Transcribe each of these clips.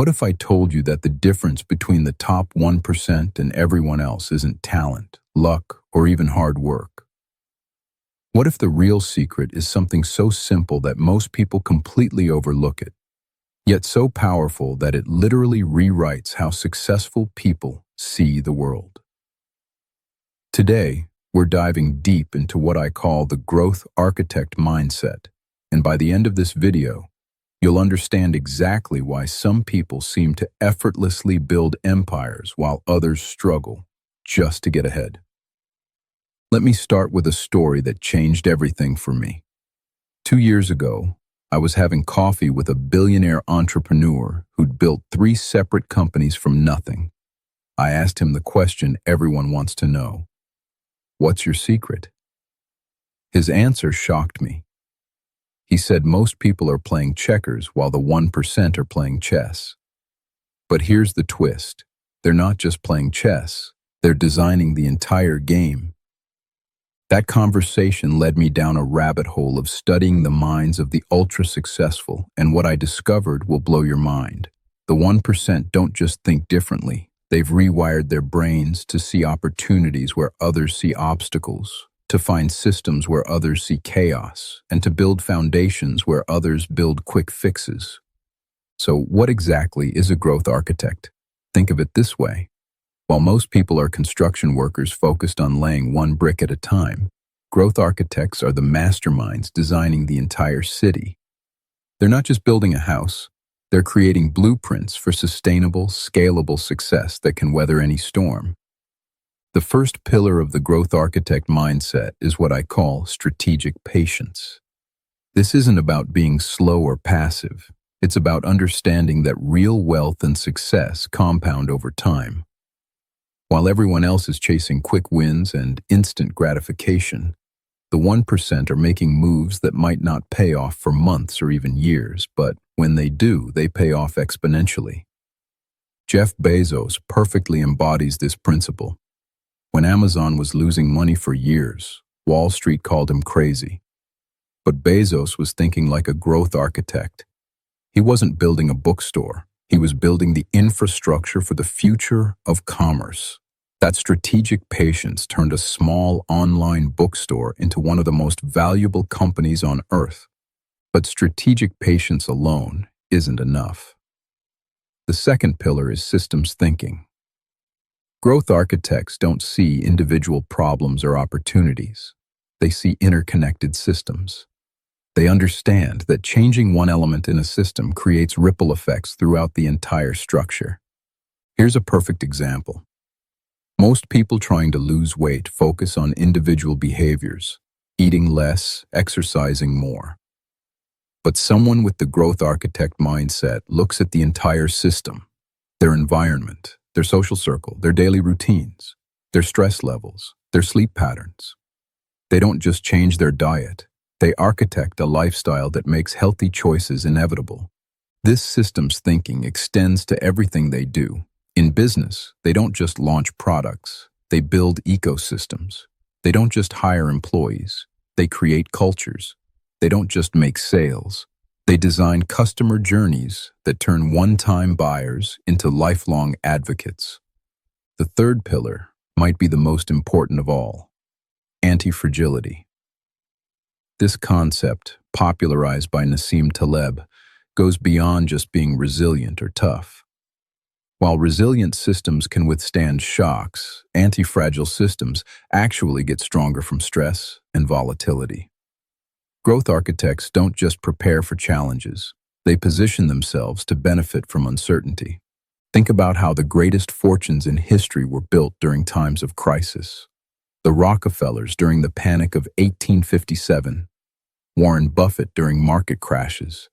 What if I told you that the difference between the top 1% and everyone else isn't talent, luck, or even hard work? What if the real secret is something so simple that most people completely overlook it, yet so powerful that it literally rewrites how successful people see the world? Today, we're diving deep into what I call the growth architect mindset, and by the end of this video, you'll understand exactly why some people seem to effortlessly build empires while others struggle just to get ahead. Let me start with a story that changed everything for me. 2 years ago, I was having coffee with a billionaire entrepreneur who'd built 3 separate companies from nothing. I asked him the question everyone wants to know: "What's your secret?" His answer shocked me. He said most people are playing checkers while the 1% are playing chess. But here's the twist. They're not just playing chess, they're designing the entire game. That conversation led me down a rabbit hole of studying the minds of the ultra-successful, and what I discovered will blow your mind. The 1% don't just think differently. They've rewired their brains to see opportunities where others see obstacles, to find systems where others see chaos, and to build foundations where others build quick fixes. So what exactly is a growth architect? Think of it this way. While most people are construction workers focused on laying one brick at a time, growth architects are the masterminds designing the entire city. They're not just building a house, they're creating blueprints for sustainable, scalable success that can weather any storm. The first pillar of the growth architect mindset is what I call strategic patience. This isn't about being slow or passive. It's about understanding that real wealth and success compound over time. While everyone else is chasing quick wins and instant gratification, the 1% are making moves that might not pay off for months or even years, but when they do, they pay off exponentially. Jeff Bezos perfectly embodies this principle. When Amazon was losing money for years, Wall Street called him crazy. But Bezos was thinking like a growth architect. He wasn't building a bookstore. He was building the infrastructure for the future of commerce. That strategic patience turned a small online bookstore into one of the most valuable companies on earth. But strategic patience alone isn't enough. The second pillar is systems thinking. Growth architects don't see individual problems or opportunities. They see interconnected systems. They understand that changing one element in a system creates ripple effects throughout the entire structure. Here's a perfect example. Most people trying to lose weight focus on individual behaviors, eating less, exercising more. But someone with the growth architect mindset looks at the entire system, their environment, their social circle, their daily routines, their stress levels, their sleep patterns. They don't just change their diet, they architect a lifestyle that makes healthy choices inevitable. This systems thinking extends to everything they do. In business, they don't just launch products, they build ecosystems. They don't just hire employees, they create cultures. They don't just make sales, they design customer journeys that turn one-time buyers into lifelong advocates. The third pillar might be the most important of all: anti-fragility. This concept, popularized by Nassim Taleb, goes beyond just being resilient or tough. While resilient systems can withstand shocks, anti-fragile systems actually get stronger from stress and volatility. Growth architects don't just prepare for challenges, they position themselves to benefit from uncertainty. Think about how the greatest fortunes in history were built during times of crisis. The Rockefellers during the Panic of 1857, Warren Buffett during market crashes,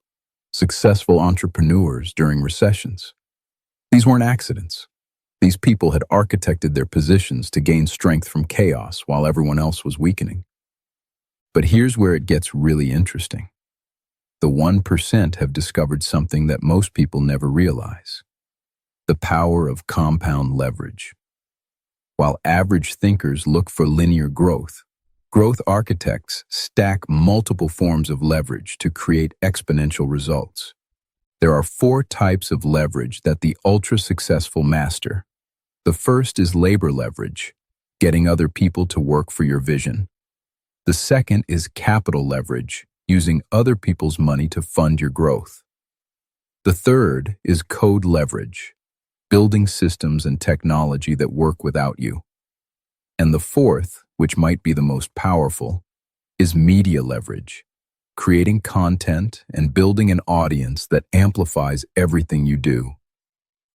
successful entrepreneurs during recessions. These weren't accidents. These people had architected their positions to gain strength from chaos while everyone else was weakening. But here's where it gets really interesting. The 1% have discovered something that most people never realize: the power of compound leverage. While average thinkers look for linear growth, growth architects stack multiple forms of leverage to create exponential results. There are four types of leverage that the ultra-successful master. The first is labor leverage, getting other people to work for your vision. The second is capital leverage, using other people's money to fund your growth. The third is code leverage, building systems and technology that work without you. And the fourth, which might be the most powerful, is media leverage, creating content and building an audience that amplifies everything you do.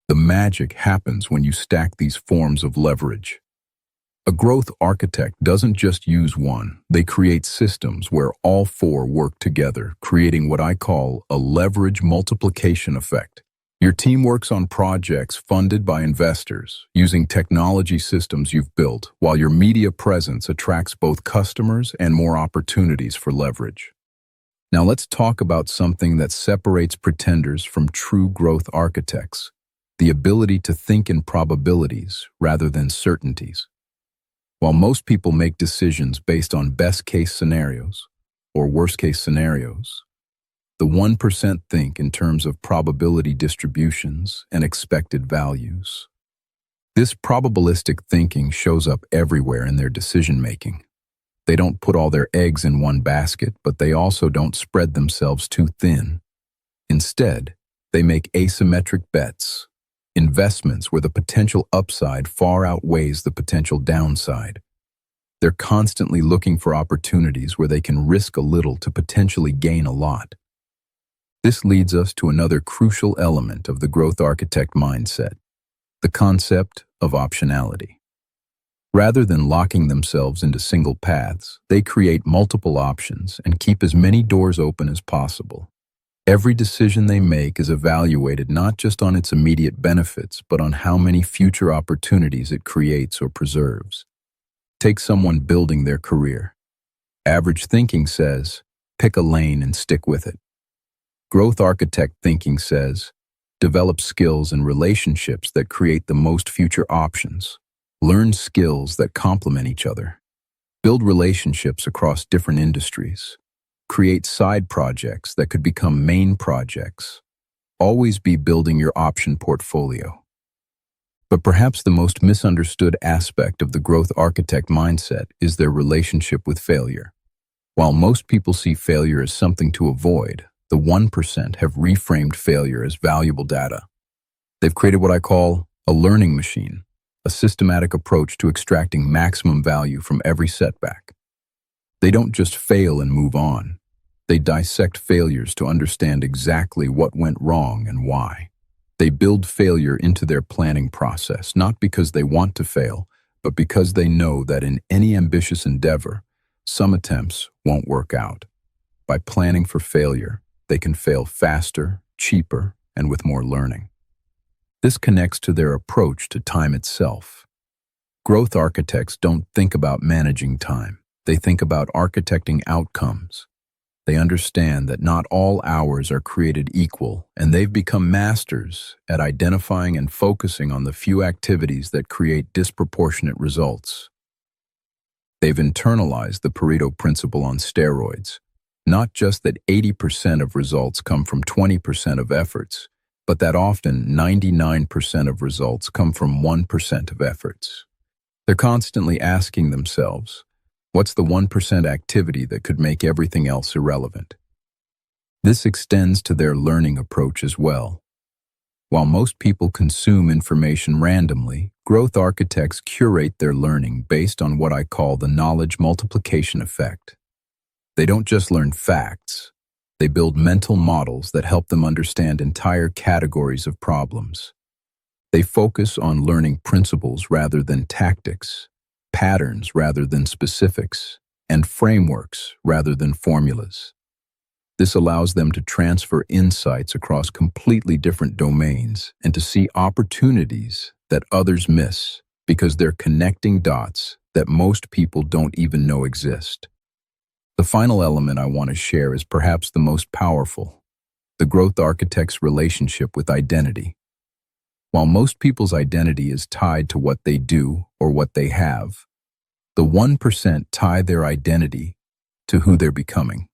The magic happens when you stack these forms of leverage. A growth architect doesn't just use one, they create systems where all four work together, creating what I call a leverage multiplication effect. Your team works on projects funded by investors, using technology systems you've built, while your media presence attracts both customers and more opportunities for leverage. Now let's talk about something that separates pretenders from true growth architects, the ability to think in probabilities rather than certainties. While most people make decisions based on best-case scenarios or worst-case scenarios, the 1% think in terms of probability distributions and expected values. This probabilistic thinking shows up everywhere in their decision-making. They don't put all their eggs in one basket, but they also don't spread themselves too thin. Instead, they make asymmetric bets, investments where the potential upside far outweighs the potential downside. They're constantly looking for opportunities where they can risk a little to potentially gain a lot. This leads us to another crucial element of the growth architect mindset, the concept of optionality. Rather than locking themselves into single paths, they create multiple options and keep as many doors open as possible. Every decision they make is evaluated not just on its immediate benefits, but on how many future opportunities it creates or preserves. Take someone building their career. Average thinking says, pick a lane and stick with it. Growth architect thinking says, develop skills and relationships that create the most future options. Learn skills that complement each other. Build relationships across different industries. Create side projects that could become main projects. Always be building your option portfolio. But perhaps the most misunderstood aspect of the growth architect mindset is their relationship with failure. While most people see failure as something to avoid, the 1% have reframed failure as valuable data. They've created what I call a learning machine, a systematic approach to extracting maximum value from every setback. They don't just fail and move on. They dissect failures to understand exactly what went wrong and why. They build failure into their planning process, not because they want to fail, but because they know that in any ambitious endeavor, some attempts won't work out. By planning for failure, they can fail faster, cheaper, and with more learning. This connects to their approach to time itself. Growth architects don't think about managing time. They think about architecting outcomes. They understand that not all hours are created equal, and they've become masters at identifying and focusing on the few activities that create disproportionate results. They've internalized the Pareto principle on steroids. Not just that 80% of results come from 20% of efforts, but that often 99% of results come from 1% of efforts. They're constantly asking themselves, what's the 1% activity that could make everything else irrelevant? This extends to their learning approach as well. While most people consume information randomly, growth architects curate their learning based on what I call the knowledge multiplication effect. They don't just learn facts, they build mental models that help them understand entire categories of problems. They focus on learning principles rather than tactics, patterns rather than specifics, and frameworks rather than formulas. This allows them to transfer insights across completely different domains and to see opportunities that others miss because they're connecting dots that most people don't even know exist. The final element I want to share is perhaps the most powerful, the growth architect's relationship with identity. While most people's identity is tied to what they do or what they have, the 1% tie their identity to who they're becoming.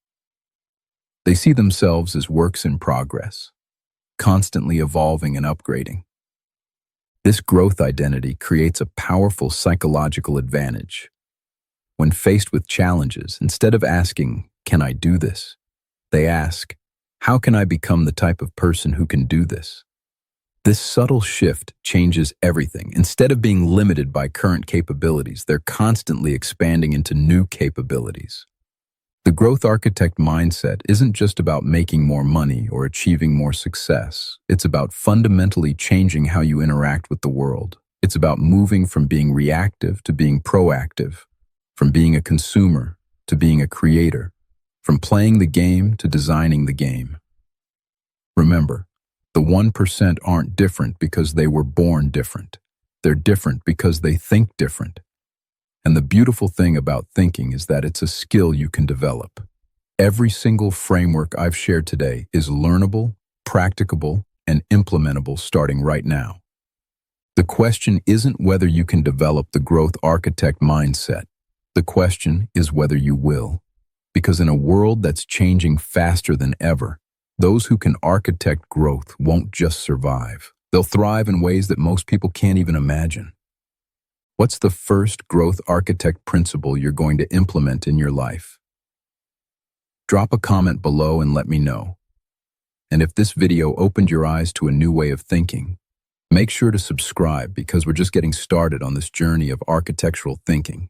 They see themselves as works in progress, constantly evolving and upgrading. This growth identity creates a powerful psychological advantage. When faced with challenges, instead of asking, "Can I do this?" they ask, "How can I become the type of person who can do this?" This subtle shift changes everything. Instead of being limited by current capabilities, they're constantly expanding into new capabilities. The growth architect mindset isn't just about making more money or achieving more success. It's about fundamentally changing how you interact with the world. It's about moving from being reactive to being proactive, from being a consumer to being a creator, from playing the game to designing the game. Remember, the 1% aren't different because they were born different. They're different because they think different. And the beautiful thing about thinking is that it's a skill you can develop. Every single framework I've shared today is learnable, practicable, and implementable starting right now. The question isn't whether you can develop the growth architect mindset. The question is whether you will. Because in a world that's changing faster than ever, those who can architect growth won't just survive. They'll thrive in ways that most people can't even imagine. What's the first growth architect principle you're going to implement in your life? Drop a comment below and let me know. And if this video opened your eyes to a new way of thinking, make sure to subscribe because we're just getting started on this journey of architectural thinking.